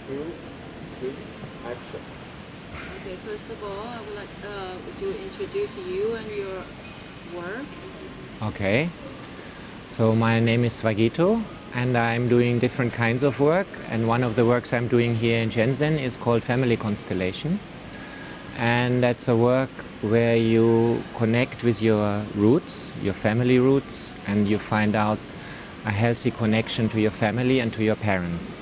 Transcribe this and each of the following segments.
2, 3, action. Okay, first of all, I would like would you introduce you and your work? Okay, so my name is Svagito and I'm doing different kinds of work, and one of the works I'm doing here in Shenzhen is called Family Constellation, and that's a work where you connect with your roots, your family roots, and you find out a healthy connection to your family and to your parents.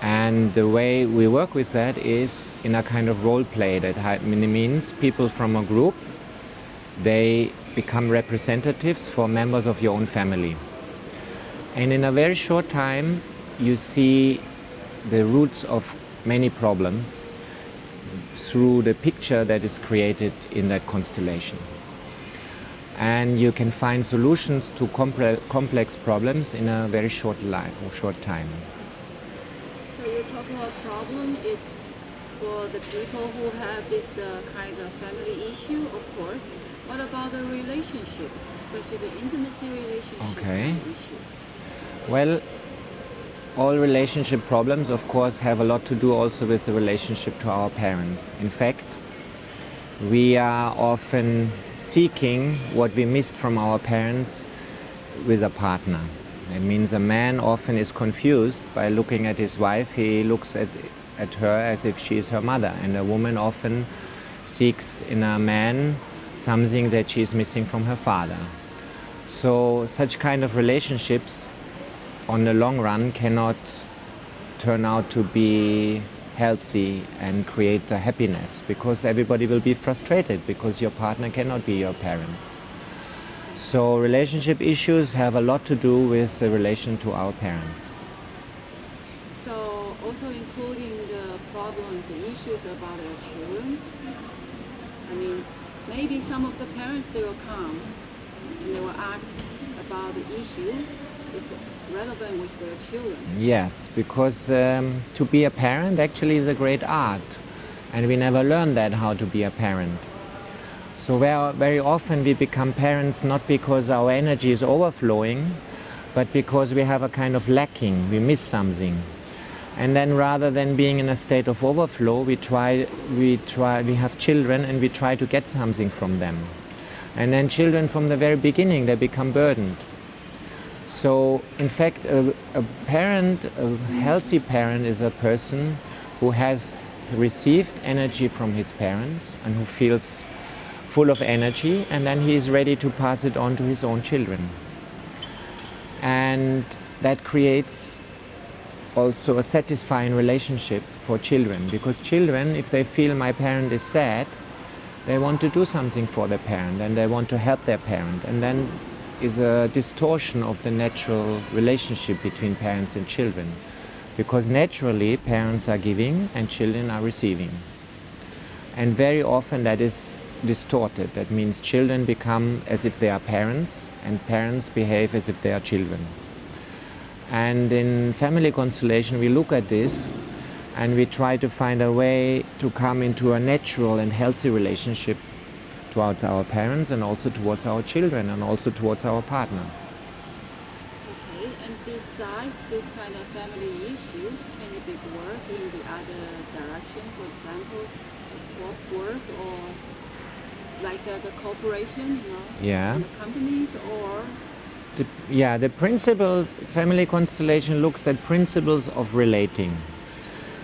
And the way we work with that is in a kind of role play. That means people from a group, they become representatives for members of your own family. And in a very short time, you see the roots of many problems through the picture that is created in that constellation. And you can find solutions to complex problems in a very short time. So you're talking about problem. It's for the people who have this kind of family issue, of course. What about the relationship, especially the intimacy relationship Okay. issue? Well, all relationship problems, of course, have a lot to do also with the relationship to our parents. In fact, we are often seeking what we missed from our parents with a partner. It means a man often is confused by looking at his wife. He looks at her as if she is her mother, and a woman often seeks in a man something that she is missing from her father. So such kind of relationships on the long run cannot turn out to be healthy and create a happiness, because everybody will be frustrated because your partner cannot be your parent. So relationship issues have a lot to do with the relation to our parents. So also including the problem, the issues about their children. I mean, maybe some of the parents, they will come and they will ask about the issue. It's relevant with their children. Yes, because to be a parent actually is a great art, and we never learn that, how to be a parent. So very often we become parents not because our energy is overflowing, but because we have a kind of lacking, we miss something. And then rather than being in a state of overflow, we have children and we try to get something from them. And then children from the very beginning, they become burdened. So in fact, a healthy parent is a person who has received energy from his parents and who feels full of energy, and then he is ready to pass it on to his own children. And that creates also a satisfying relationship for children, because children, if they feel my parent is sad, they want to do something for their parent and they want to help their parent, and then is a distortion of the natural relationship between parents and children, because naturally parents are giving and children are receiving, and very often that is distorted. That means children become as if they are parents and parents behave as if they are children. And in Family Constellation we look at this and we try to find a way to come into a natural and healthy relationship towards our parents and also towards our children and also towards our partner. Okay, and besides this kind of family issues, can it be work in the other direction? For example, corp work or like the corporation, Yeah. and the companies, or The principles, Family Constellation looks at principles of relating.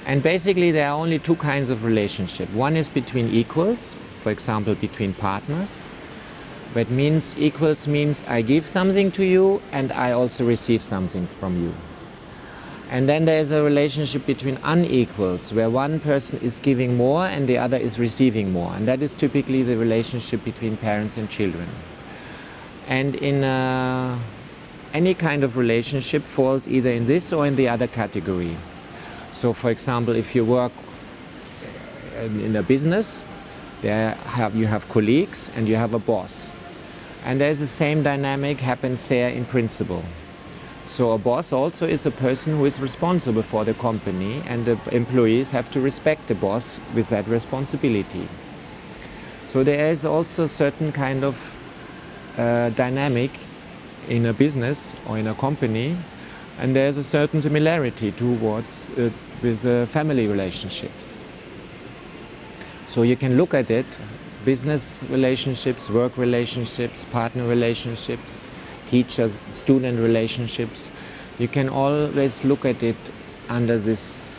And basically there are only two kinds of relationship. One is between equals, for example, between partners. That means equals means I give something to you and I also receive something from you. And then there is a relationship between unequals, where one person is giving more and the other is receiving more. And that is typically the relationship between parents and children. And in any kind of relationship falls either in this or in the other category. So for example, if you work in a business, you have colleagues and you have a boss. And there's the same dynamic happens there in principle. So a boss also is a person who is responsible for the company, and the employees have to respect the boss with that responsibility. So there is also a certain kind of dynamic in a business or in a company And there's a certain similarity towards with family relationships. So you can look at it, business relationships, work relationships, partner relationships, teacher-student relationships. You can always look at it under this,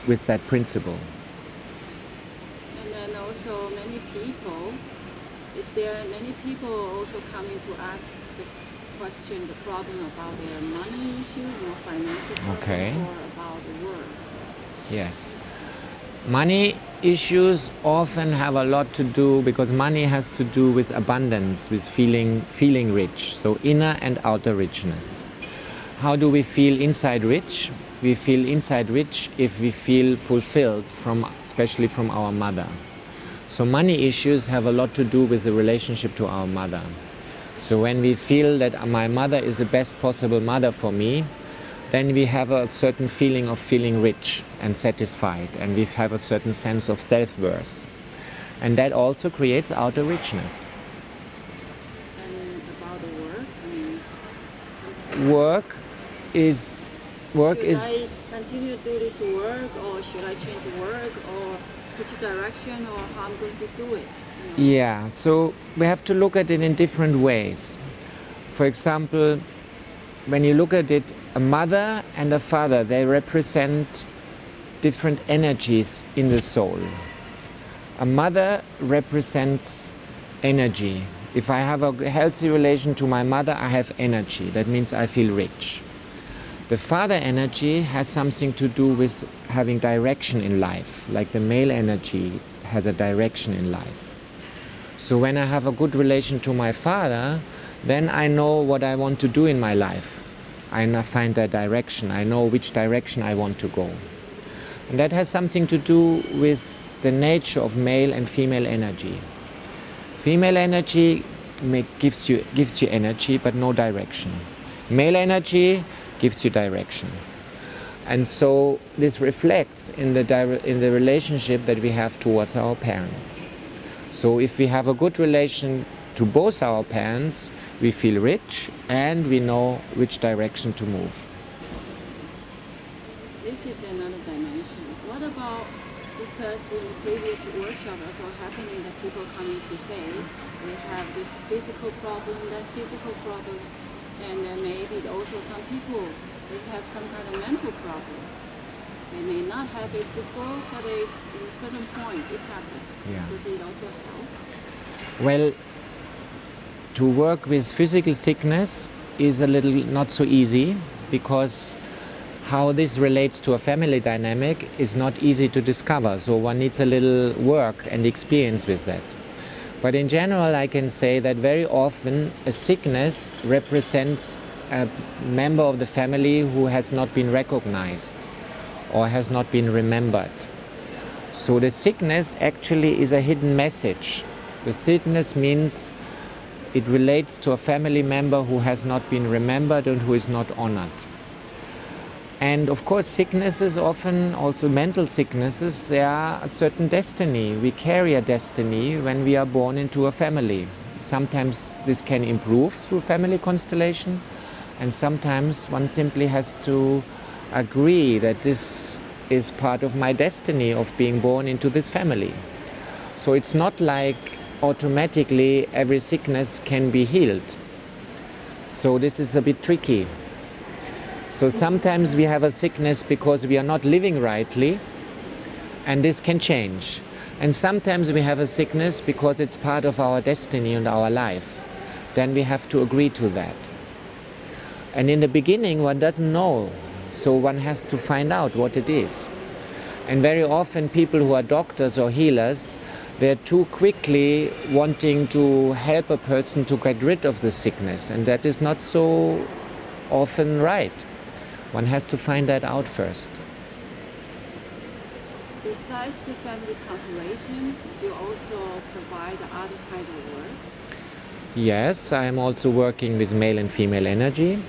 with that principle. And then also many people, many people also coming to ask the question, the problem about their money issue, financial problem, Okay. or about the work. Yes. Money issues often have a lot to do, because money has to do with abundance, with feeling rich, so inner and outer richness. How do we feel inside rich? We feel inside rich if we feel fulfilled, especially from our mother. So money issues have a lot to do with the relationship to our mother. So when we feel that my mother is the best possible mother for me, then we have a certain feeling of feeling rich and satisfied, and we have a certain sense of self-worth. And that also creates outer richness. And about the work, Work is should I continue to do this work, or should I change work, or which direction, or how I'm going to do it? Yeah, so we have to look at it in different ways. For example, when you look at it, a mother and a father, they represent different energies in the soul. A mother represents energy. If I have a healthy relation to my mother, I have energy. That means I feel rich. The father energy has something to do with having direction in life, like the male energy has a direction in life. So when I have a good relation to my father, then I know what I want to do in my life. I find that direction. I know which direction I want to go. And that has something to do with the nature of male and female energy. Female energy gives you energy, but no direction. Male energy gives you direction. And so this reflects in the relationship that we have towards our parents. So if we have a good relation to both our parents, we feel rich and we know which direction to move. This is another dimension. What about, because in the previous workshop also happening that people coming to say they have this physical problem, that physical problem, and then maybe also some people, they have some kind of mental problem. They may not have it before, but in a certain point it happened. Yeah. Does it also help? Well, to work with physical sickness is a little not so easy, because how this relates to a family dynamic is not easy to discover. So one needs a little work and experience with that. But in general, I can say that very often a sickness represents a member of the family who has not been recognized or has not been remembered. So the sickness actually is a hidden message. The sickness means it relates to a family member who has not been remembered and who is not honored. And of course, sicknesses, often also mental sicknesses, they are a certain destiny. We carry a destiny when we are born into a family. Sometimes this can improve through family constellation, and sometimes one simply has to agree that this is part of my destiny of being born into this family. So it's not like automatically every sickness can be healed. So this is a bit tricky. So sometimes we have a sickness because we are not living rightly, and this can change. And sometimes we have a sickness because it's part of our destiny and our life. Then we have to agree to that. And in the beginning, one doesn't know, so one has to find out what it is. And very often people who are doctors or healers, they're too quickly wanting to help a person to get rid of the sickness, and that is not so often right. One has to find that out first. Besides the family constellation, you also provide other kind of work? Yes, I'm also working with male and female energy.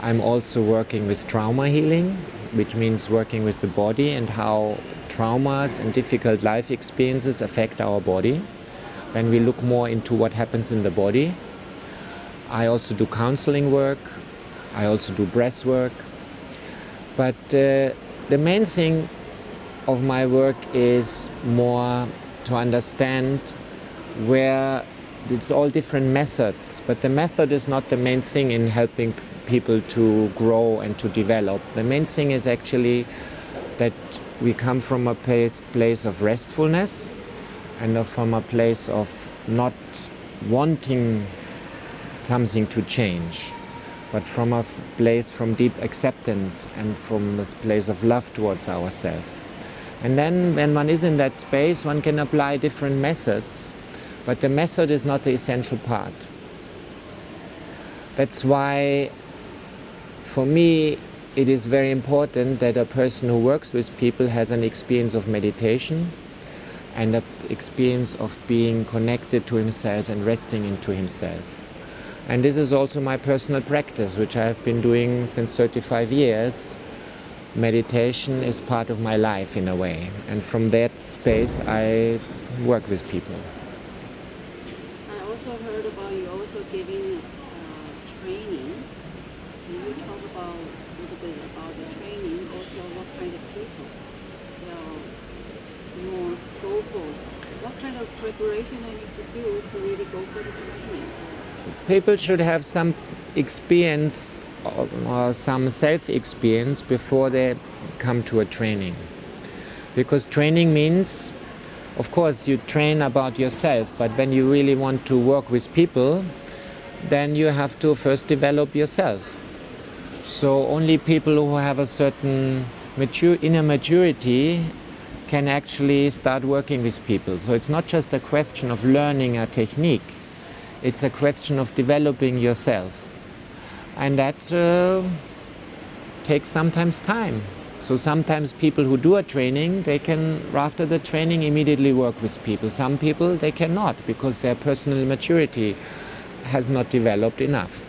I'm also working with trauma healing, which means working with the body and how traumas and difficult life experiences affect our body. Then we look more into what happens in the body. I also do counseling work. I also do breath work. But the main thing of my work is more to understand where it's all different methods, but the method is not the main thing in helping people to grow and to develop. The main thing is actually that we come from a place of restfulness and from a place of not wanting something to change, but from a place from deep acceptance and from this place of love towards ourselves. And then when one is in that space, one can apply different methods, but the method is not the essential part. That's why, for me, it is very important that a person who works with people has an experience of meditation and an experience of being connected to himself and resting into himself. And this is also my personal practice, which I have been doing since 35 years. Meditation is part of my life in a way, and from that space I work with people. I also heard about you also giving training. Can you talk about a little bit about the training, also what kind of people they are more skillful? What kind of preparation they need to do to really go for the training? People should have some experience or some self-experience before they come to a training. Because training means, of course, you train about yourself, but when you really want to work with people, then you have to first develop yourself. So only people who have a certain inner maturity can actually start working with people. So it's not just a question of learning a technique, it's a question of developing yourself. And that takes sometimes time. So sometimes people who do a training, they can, after the training, immediately work with people. Some people, they cannot, because their personal maturity has not developed enough.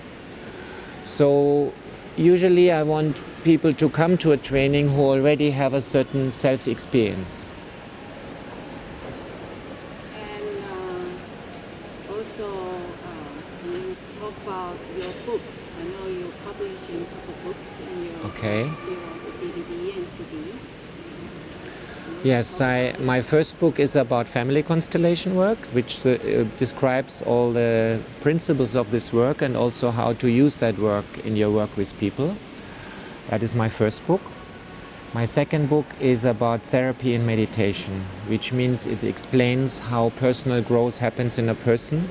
So usually I want people to come to a training who already have a certain self-experience. And also, when you talk about your books, I know you're publishing a couple books in your DVD and CD. Yes, my first book is about family constellation work, which describes all the principles of this work and also how to use that work in your work with people. That is my first book. My second book is about therapy and meditation, which means it explains how personal growth happens in a person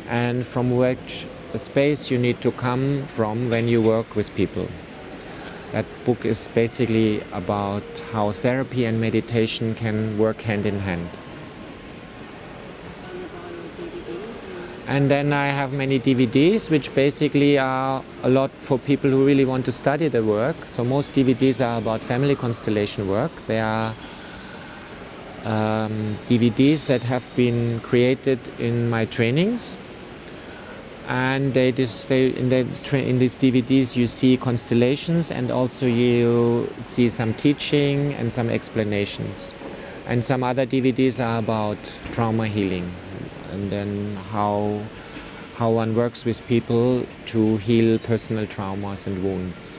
and from which space you need to come from when you work with people. That book is basically about how therapy and meditation can work hand in hand. And then I have many DVDs, which basically are a lot for people who really want to study the work. So most DVDs are about family constellation work. They are DVDs that have been created in my trainings. And in these DVDs you see constellations, and also you see some teaching and some explanations. And some other DVDs are about trauma healing, and then how one works with people to heal personal traumas and wounds.